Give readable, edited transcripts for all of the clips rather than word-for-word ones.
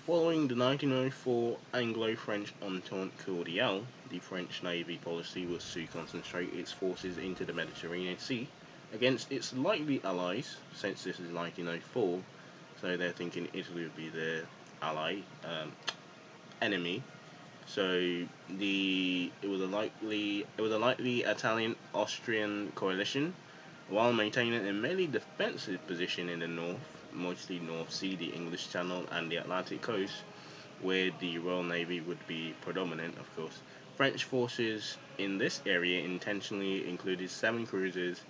Following the 1904 Anglo-French Entente cordiale, the French Navy policy was to concentrate its forces into the Mediterranean Sea against its likely allies, since this is 1904, so they're thinking Italy would be their ally, enemy. So it was a likely Italian-Austrian coalition, while maintaining a mainly defensive position in the north, mostly North Sea, the English Channel, and the Atlantic coast, where the Royal Navy would be predominant, of course. French forces in this area intentionally included 7 cruisers,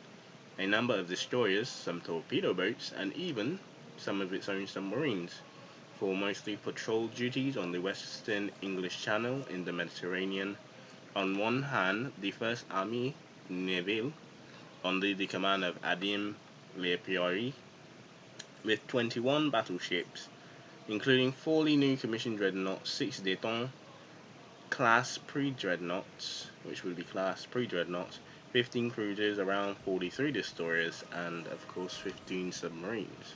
a number of destroyers, some torpedo boats, and even some of its own submarines, for mostly patrol duties on the western English Channel in the Mediterranean. On one hand, the First Army Navale, under the command of Adim Lepiori, with 21 battleships, including 40 new commissioned dreadnoughts, 6 Détons class pre-dreadnoughts, which would be class pre-dreadnoughts, 15 cruisers, around 43 destroyers, and of course 15 submarines.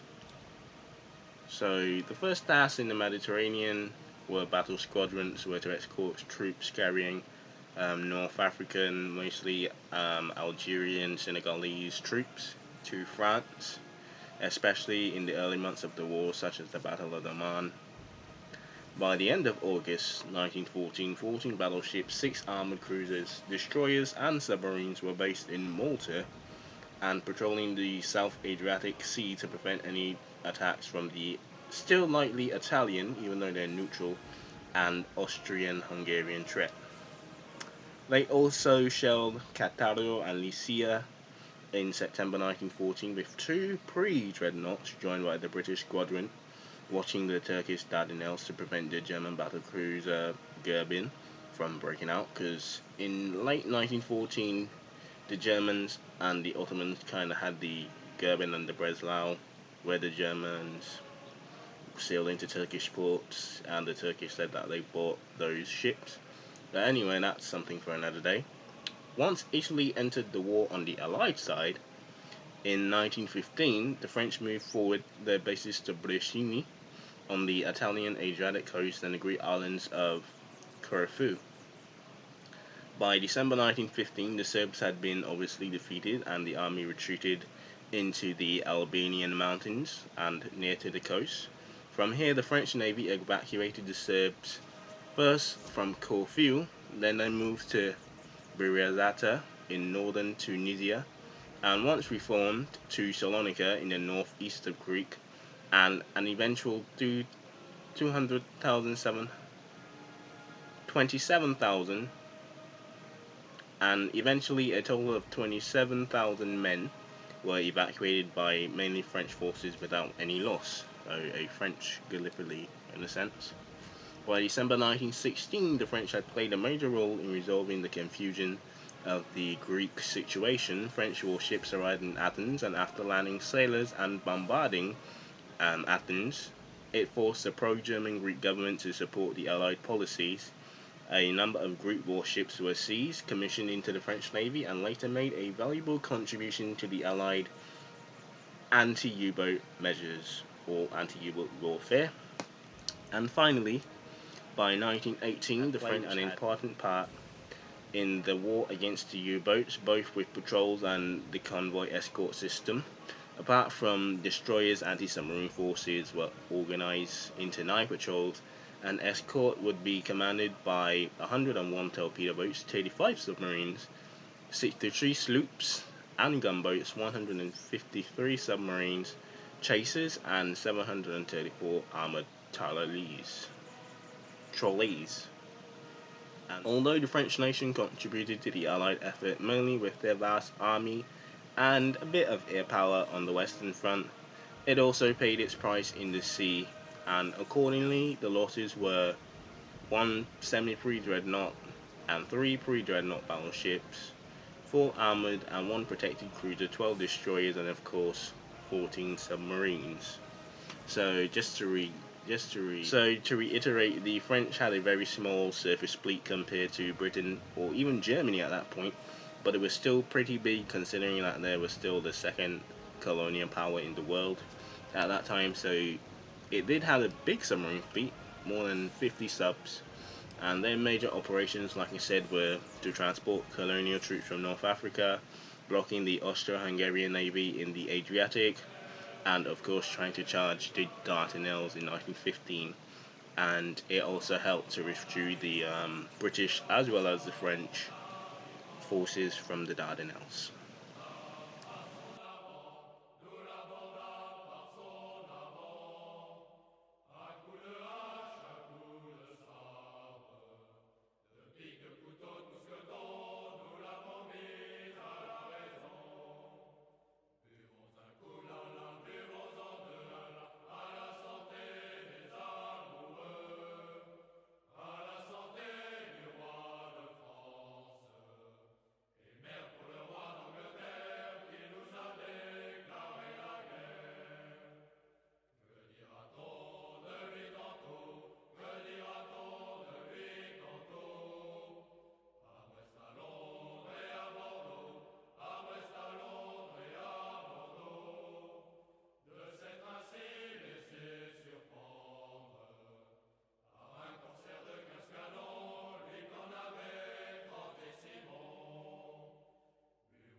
So the first tasks in the Mediterranean were battle squadrons, were to escort troops carrying North African, mostly Algerian, Senegalese troops to France, especially in the early months of the war, such as the Battle of Oman. By the end of August 1914, 14 battleships, 6 armored cruisers, destroyers, and submarines were based in Malta and patrolling the South Adriatic Sea to prevent any attacks from the still likely Italian, even though they're neutral, and Austrian-Hungarian threat. They also shelled Cattaro and Lycia in September 1914 with 2 pre-dreadnoughts joined by the British squadron, watching the Turkish Dardanelles to prevent the German battlecruiser Gerbin from breaking out, because in late 1914 the Germans and the Ottomans kind of had the Gerbin and the Breslau, where the Germans sailed into Turkish ports, and the Turkish said that they bought those ships. But anyway, that's something for another day. Once Italy entered the war on the Allied side, in 1915, the French moved forward their bases to Brescia on the Italian Adriatic coast and the Greek islands of Corfu. By December 1915, the Serbs had been obviously defeated and the army retreated into the Albanian mountains and near to the coast. From here, the French Navy evacuated the Serbs first from Corfu, then they moved to Biriazata in northern Tunisia, and once reformed to Salonika in the northeast of Greece, and an eventual 27,000, and eventually a total of 27,000 men were evacuated by mainly French forces without any loss, so a French Gallipoli in a sense. By December 1916, the French had played a major role in resolving the confusion of the Greek situation. French warships arrived in Athens, and after landing sailors and bombarding Athens, it forced the pro-German Greek government to support the Allied policies. A number of Greek warships were seized, commissioned into the French Navy, and later made a valuable contribution to the Allied anti-U-boat measures, or anti-U-boat warfare. And finally, by 1918, the French had an important part in the war against the U-boats, both with patrols and the convoy escort system. Apart from destroyers, anti-submarine forces were organized into 9 patrols, and escort would be commanded by 101 torpedo boats, 35 submarines, 63 sloops and gunboats, 153 submarines, chasers, and 734 armored trolleys. And although the French nation contributed to the Allied effort mainly with their vast army and a bit of air power on the Western Front, it also paid its price in the sea, and accordingly the losses were 1 semi-pre-dreadnought and 3 pre-dreadnought battleships, 4 armored and 1 protected cruiser, 12 destroyers, and of course 14 submarines. So to reiterate, the French had a very small surface fleet compared to Britain or even Germany at that point, but it was still pretty big considering that they were still the second colonial power in the world at that time. So it did have a big submarine fleet, more than 50 subs, and their major operations, like I said, were to transport colonial troops from North Africa, blocking the Austro-Hungarian navy in the Adriatic, and of course trying to charge the Dardanelles in 1915. And it also helped to withdraw the British as well as the French forces from the Dardanelles.